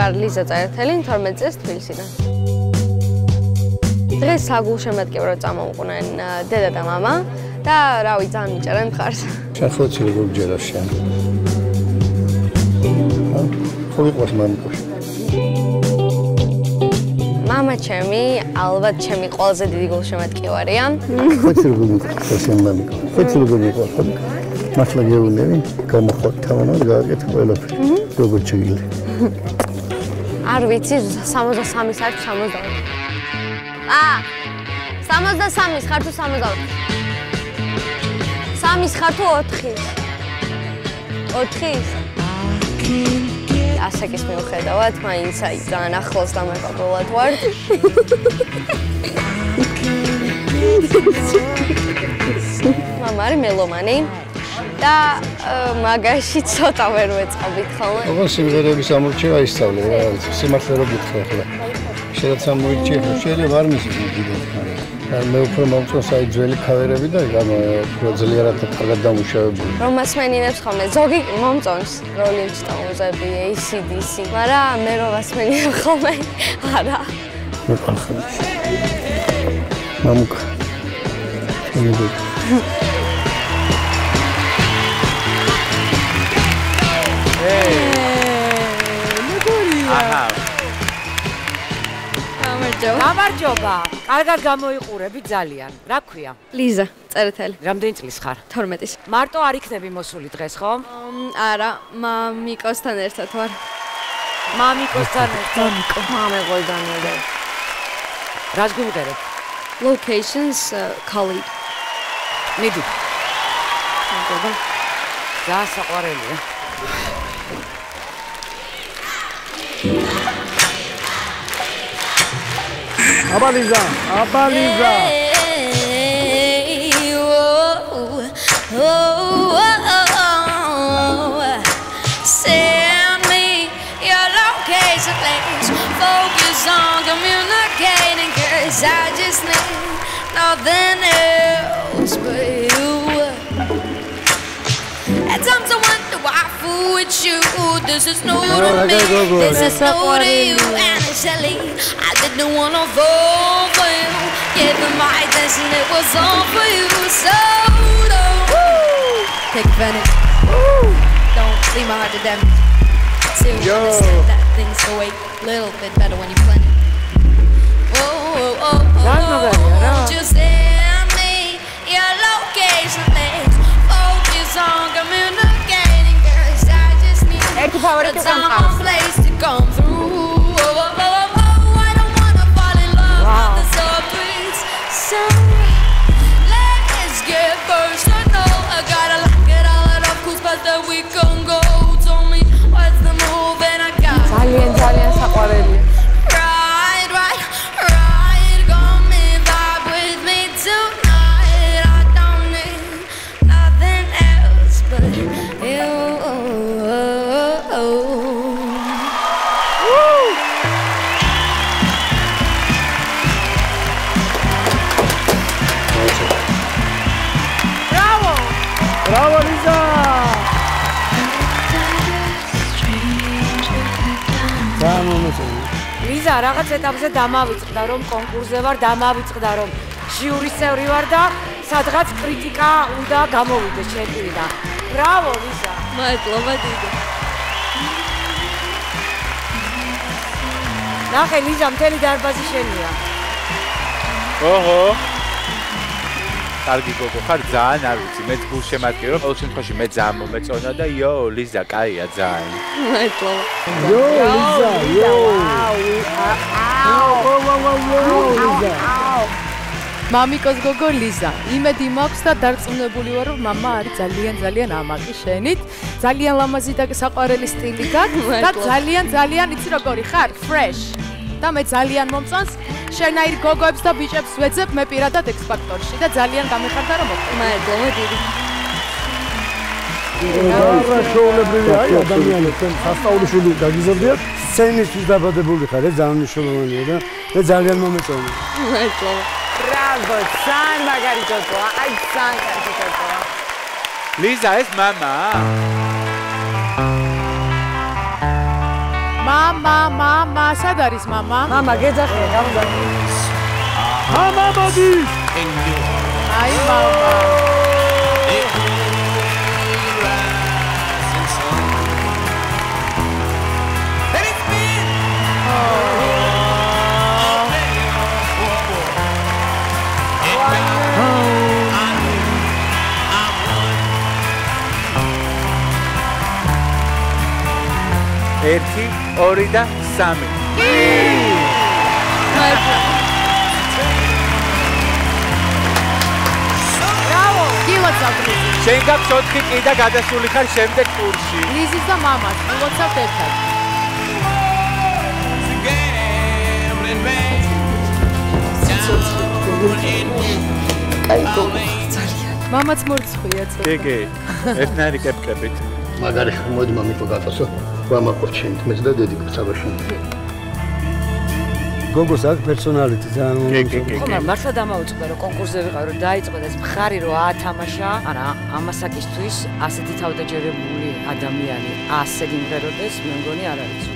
ვარ ლიზა წერეთელი, 12 წელს თბილისიდან. დღეს საგულშემატკივრო წამოუყვნენ დედა და მამა და რავი, ძალიან მიჭერენ მხარს. შენ ხოცი როგორ გჯერა შენ? ხო იყოს მამიკოш. მამა ჩემი, ალბათ ჩემი ყველაზე დიდი გულშემატკივარია. ხოცი როგორ იყოს შენ მამიკო? ხოცი როგორ იყოს? მართლა გეუბნები, გამოხოთ თავანად გააკეთე ყველაფერი. როგორ ჩიგილი? არ ვიცი, 63-ის არ 64. 63-ის ხარ თუ 64? 3-ის ხარ თუ 4-ის? 4-ის? ასაკის მიუხედავად, მაინც აი ძალიან ახლოს დამაყრობულად ვარ. მამა არის მელომანი და მაგაში ცოტა ვერ ვეწყობით ხოლმე. ოღონდ სიმღერების ამორჩევა ისწავლე რა, სიმართლე რო გითხრა ახლა. შეიძლება სამოირჩიე, შეიძლება არ მისის დიდად. მე უფრო მომწონს აი ძველი ქავერები და უფრო ძლიერად კარგად დამუშავებული. რომ მასმენინებს ხოლმე, ზოგი მომწონს Rolling Stones-ები, AC/DC, მაგრამ მე რომ მასმენინებ ხოლმე, არა. მე ყალხები. მამუკა. გამარჯობა. კარგად გამოიყურები ძალიან. რა ქვია? ლიზა, წერეთელი. რამდენი წლის ხარ? 12-ის. მარტო არ იქნები მოსული დღეს, ხო? არა, მამიკოსთან ერთად ვარ. მამიკოსთან ერთად. მამეყოლიდან ვარ. რას გულგერებ? Locations colleague. მიდი. მოგება. ძალიან საყვარელია. აბალიზა. Send me your location, please. Focus on communicating, 'cause I just need nothing else but you. At times I wonder why I fool with you. This is new to me. This is new to you. And initially, I didn't wanna fall for you. Given my attention, it was all for you. So don't take advantage. Don't leave my heart to damage. Still understand that things go a little bit better when you plan it. Won't you send me your location, please? Focus on communicating, 'cause I just need a place to come through. I don't wanna fall in love with the soft breeze. So let's get personal. I gotta lock it all out of course, but then we can go. Tell me what's the move and I got ძალიან საყვარელია. Right, come and vibe with me tonight. I don't need nothing else but you. Bravo Lisa! ლიზა, რაღაც ეტაპზე დამავიწყდა, რომ კონკურსზე ვარ, დამავიწყდა, რომ ჟიურის წევრი ვარ და სადღაც კრიტიკა უნდა გამოვიდეს ჩემპიონი. ბრავო ლიზა. მადლობა დიდი. ნახე ლიზა, მთელი დარბაზი შენია. ოჰო. კარგი გოგო, ხარ ძალიან არ ვიცი, მე გულშემატკივრო, ყოველ შემთხვევაში მე ძალიან მომეწონა და იო, ლიზა, კაია ძალიან. მადლობა. Yo, Lisa, yo. მამიკოს გოგო ლიზა, იმედი მაქვს და დარწმუნებული ვარ, რომ მამა არის ძალიან ამაყი შენით, ძალიან ლამაზი და საყვარელი სტილი გაქვს და ძალიან იცი როგორი ხარ, fresh. და მე ძალიან მომწონს შენაირ გოგოებს და ბიჭებს ვეძებ მე პირადად ექსპაქტორში და ძალიან გამიხარდა რომ მოხდა. მადლობა დიდი. რა შოულებრივი აი ადამიანებს სასწაულიშვილი გაგიზარდიათ სცენისთვის დაბადებული ხარ, ეს ძალიან მნიშვნელოვანია და მე ძალიან მომეწონა. მადლობა. ბრავო, ძალიან მაგარი გოგოა, აი ძალიან კარგი გოგოა. ლიზა, ეს მამა? მამა სად არის მამა? მამა გეძახია, გამოდარ. მამა მოდი. აი მამა. ერთი, ორი და სამი. ბრავო! გილოცავთ ლიზი. შენ გაქვს 4 კი და გადასული ხარ შემდეგ ტურში. ლიზის და მამას გილოცავთ ერთად. აი გოგო ძალიან. მამაც მორცხვია ცოტა. გეგე, ერთნაირი კეპკებით. მაგარი მოდი მამიკო გაწასო. ვამაყობ შენ მეც და დედი გწაბაში. გოგოს აქ პერსონალიტი ძალიან გეგე. ხომ მართლა დამაუწყდა რომ კონკურსზე ვიყავ რომ დაიწყო და ეს მხარი რომ აათამაშა, არა, ამასაკისთვის ასეთი თავდაჯერებული ადამიანი ასე გიმღეროდეს, მე მგონი არ არის.